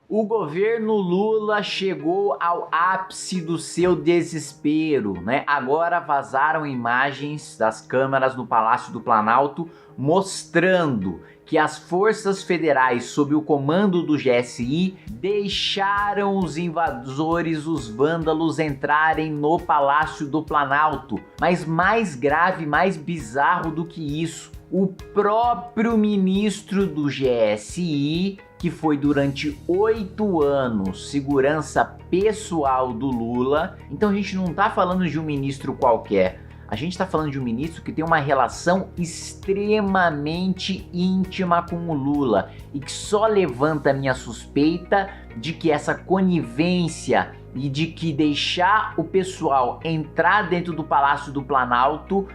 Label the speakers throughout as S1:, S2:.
S1: O governo Lula chegou ao ápice do seu desespero, né? Agora vazaram imagens das câmeras no Palácio do Planalto mostrando que as forças federais sob o comando do GSI deixaram os invasores, os vândalos, entrarem no Palácio do Planalto. Mas mais grave, mais bizarro do que isso, o próprio ministro do GSI, que foi durante 8 anos segurança pessoal do Lula. Então a gente não tá falando de um ministro qualquer, a gente tá falando de um ministro que tem uma relação extremamente íntima com o Lula e que só levanta a minha suspeita de que essa conivência e de que deixar o pessoal entrar dentro do Palácio do Planalto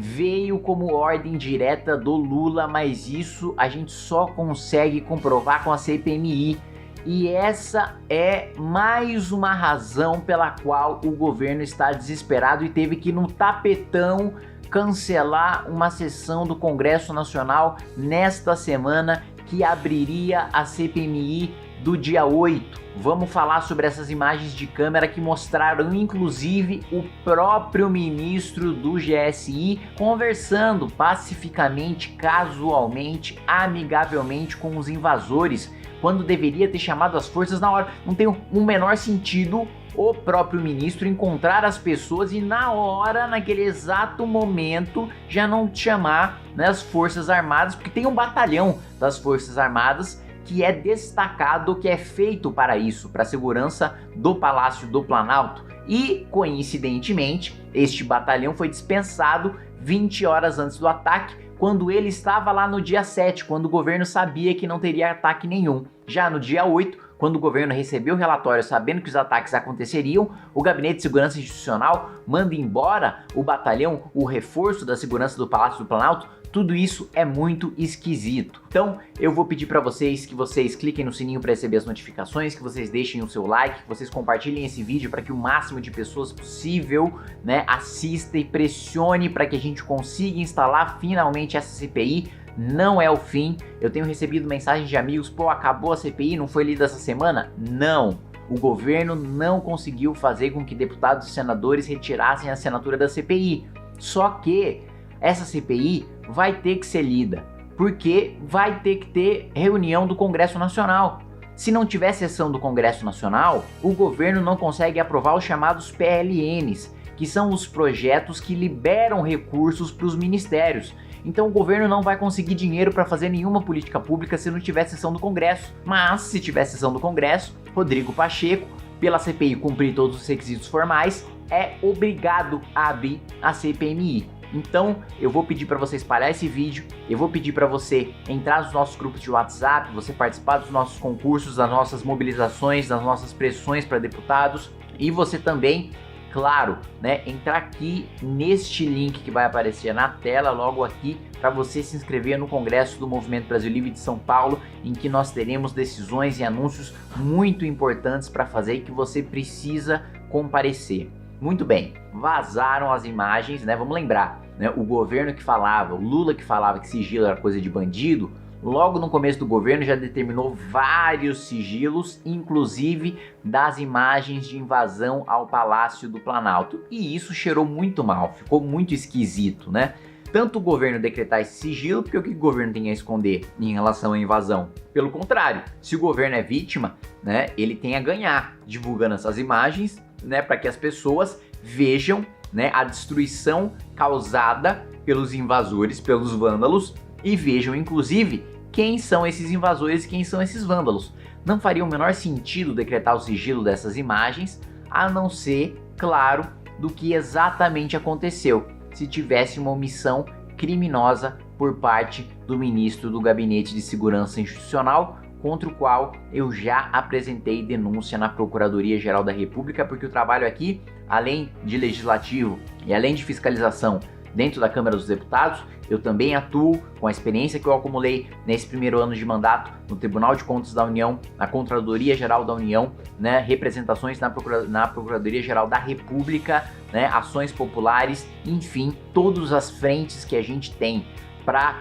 S1: veio como ordem direta do Lula, mas isso a gente só consegue comprovar com a CPMI. E essa é mais uma razão pela qual o governo está desesperado e teve que, no tapetão, cancelar uma sessão do Congresso Nacional nesta semana que abriria a CPMI do dia 8. Vamos falar sobre essas imagens de câmera que mostraram inclusive o próprio ministro do GSI conversando pacificamente, casualmente, amigavelmente com os invasores, quando deveria ter chamado as forças na hora. Não tem o menor sentido o próprio ministro encontrar as pessoas e na hora, naquele exato momento, já não chamar, né, as Forças Armadas, porque tem um batalhão das Forças Armadas que é destacado, que é feito para isso, para a segurança do Palácio do Planalto. E, coincidentemente, este batalhão foi dispensado 20 horas antes do ataque, quando ele estava lá no dia 7, quando o governo sabia que não teria ataque nenhum. Já no dia 8, quando o governo recebeu o relatório sabendo que os ataques aconteceriam, o Gabinete de Segurança Institucional manda embora o batalhão, o reforço da segurança do Palácio do Planalto. Tudo isso é muito esquisito. Então eu vou pedir para vocês que vocês cliquem no sininho para receber as notificações, que vocês deixem o seu like, que vocês compartilhem esse vídeo para que o máximo de pessoas possível, né, assista e pressione para que a gente consiga instalar finalmente essa CPI. Não é o fim. Eu tenho recebido mensagens de amigos: pô, acabou a CPI, não foi lida essa semana? Não. O governo não conseguiu fazer com que deputados e senadores retirassem a assinatura da CPI. Só que essa CPI vai ter que ser lida, porque vai ter que ter reunião do Congresso Nacional. Se não tiver sessão do Congresso Nacional, o governo não consegue aprovar os chamados PLNs, que são os projetos que liberam recursos para os ministérios. Então o governo não vai conseguir dinheiro para fazer nenhuma política pública se não tiver sessão do Congresso. Mas se tiver sessão do Congresso, Rodrigo Pacheco, pela CPI cumprir todos os requisitos formais, é obrigado a abrir a CPMI. Então eu vou pedir para você espalhar esse vídeo, eu vou pedir para você entrar nos nossos grupos de WhatsApp, você participar dos nossos concursos, das nossas mobilizações, das nossas pressões para deputados, e você também, claro, né, entrar aqui neste link que vai aparecer na tela logo aqui para você se inscrever no Congresso do Movimento Brasil Livre de São Paulo, em que nós teremos decisões e anúncios muito importantes para fazer e que você precisa comparecer. Muito bem, vazaram as imagens, né? Vamos lembrar, né? O governo que falava, o Lula que falava que sigilo era coisa de bandido, logo no começo do governo já determinou vários sigilos, inclusive das imagens de invasão ao Palácio do Planalto. E isso cheirou muito mal, ficou muito esquisito, né? Tanto o governo decretar esse sigilo, porque o que o governo tem a esconder em relação à invasão? Pelo contrário, se o governo é vítima, né, ele tem a ganhar divulgando essas imagens, né, para que as pessoas vejam, né, a destruição causada pelos invasores, pelos vândalos, e vejam inclusive quem são esses invasores e quem são esses vândalos. Não faria o menor sentido decretar o sigilo dessas imagens, a não ser, claro, do que exatamente aconteceu, se tivesse uma omissão criminosa por parte do ministro do Gabinete de Segurança Institucional, contra o qual eu já apresentei denúncia na Procuradoria-Geral da República, porque o trabalho aqui, além de legislativo e além de fiscalização dentro da Câmara dos Deputados, eu também atuo com a experiência que eu acumulei nesse primeiro ano de mandato no Tribunal de Contas da União, na Contradoria-Geral da União, né, representações na Procuradoria-Geral da República, né, ações populares, enfim, todas as frentes que a gente tem para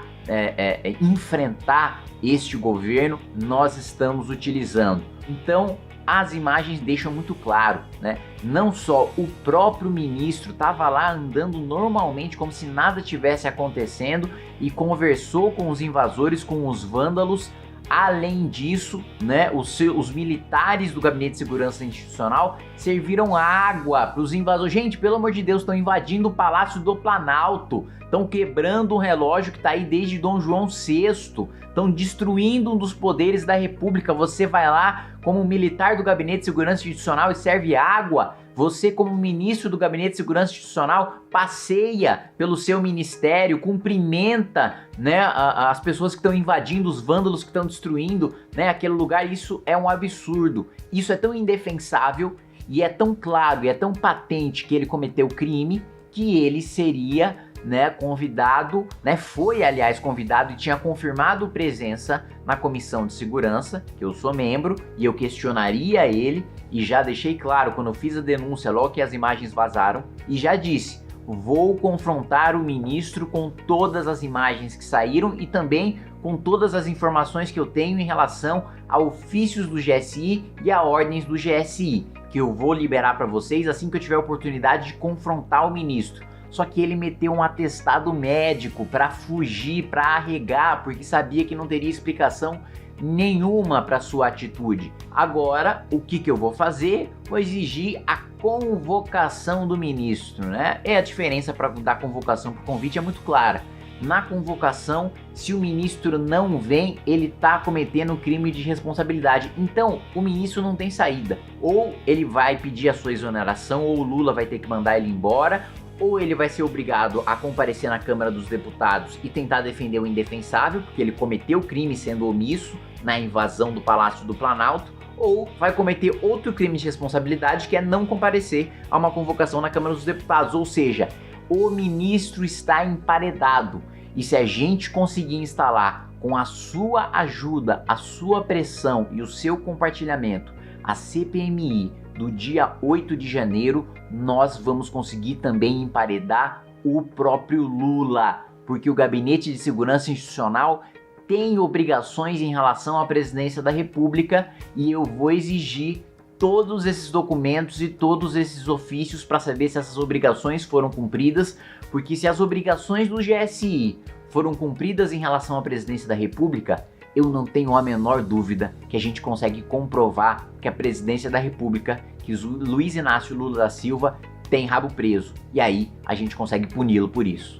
S1: enfrentar este governo, nós estamos utilizando. Então, as imagens deixam muito claro, né? Não só o próprio ministro estava lá andando normalmente como se nada tivesse acontecendo e conversou com os invasores, com os vândalos. Além disso, né, os militares do Gabinete de Segurança Institucional serviram água para os invasores. Gente, pelo amor de Deus, estão invadindo o Palácio do Planalto, estão quebrando um relógio que está aí desde Dom João VI, estão destruindo um dos poderes da República. Você vai lá como militar do Gabinete de Segurança Institucional e serve água. Você, como ministro do Gabinete de Segurança Institucional, passeia pelo seu ministério, cumprimenta, né, as pessoas que estão invadindo, os vândalos que estão destruindo, né, aquele lugar. Isso é um absurdo. Isso é tão indefensável e é tão claro e é tão patente que ele cometeu crime que ele seria, né, convidado, né, foi aliás convidado e tinha confirmado presença na comissão de segurança, que eu sou membro, e eu questionaria ele, e já deixei claro quando eu fiz a denúncia logo que as imagens vazaram, e já disse, vou confrontar o ministro com todas as imagens que saíram e também com todas as informações que eu tenho em relação a ofícios do GSI e a ordens do GSI, que eu vou liberar para vocês assim que eu tiver a oportunidade de confrontar o ministro. Só que ele meteu um atestado médico para fugir, para arregar, porque sabia que não teria explicação nenhuma para sua atitude. Agora, o que eu vou fazer? Vou exigir a convocação do ministro, né? A diferença da convocação para o convite é muito clara. Na convocação, se o ministro não vem, ele está cometendo crime de responsabilidade. Então, o ministro não tem saída. Ou ele vai pedir a sua exoneração, ou o Lula vai ter que mandar ele embora, ou ele vai ser obrigado a comparecer na Câmara dos Deputados e tentar defender o indefensável, porque ele cometeu crime sendo omisso na invasão do Palácio do Planalto, ou vai cometer outro crime de responsabilidade, que é não comparecer a uma convocação na Câmara dos Deputados. Ou seja, o ministro está emparedado. E se a gente conseguir instalar, com a sua ajuda, a sua pressão e o seu compartilhamento, a CPMI do dia 8 de janeiro, nós vamos conseguir também emparedar o próprio Lula, porque o Gabinete de Segurança Institucional tem obrigações em relação à presidência da República e eu vou exigir todos esses documentos e todos esses ofícios para saber se essas obrigações foram cumpridas, porque se as obrigações do GSI foram cumpridas em relação à presidência da República, eu não tenho a menor dúvida que a gente consegue comprovar que a presidência da República, que Luiz Inácio Lula da Silva tem rabo preso, e aí a gente consegue puni-lo por isso.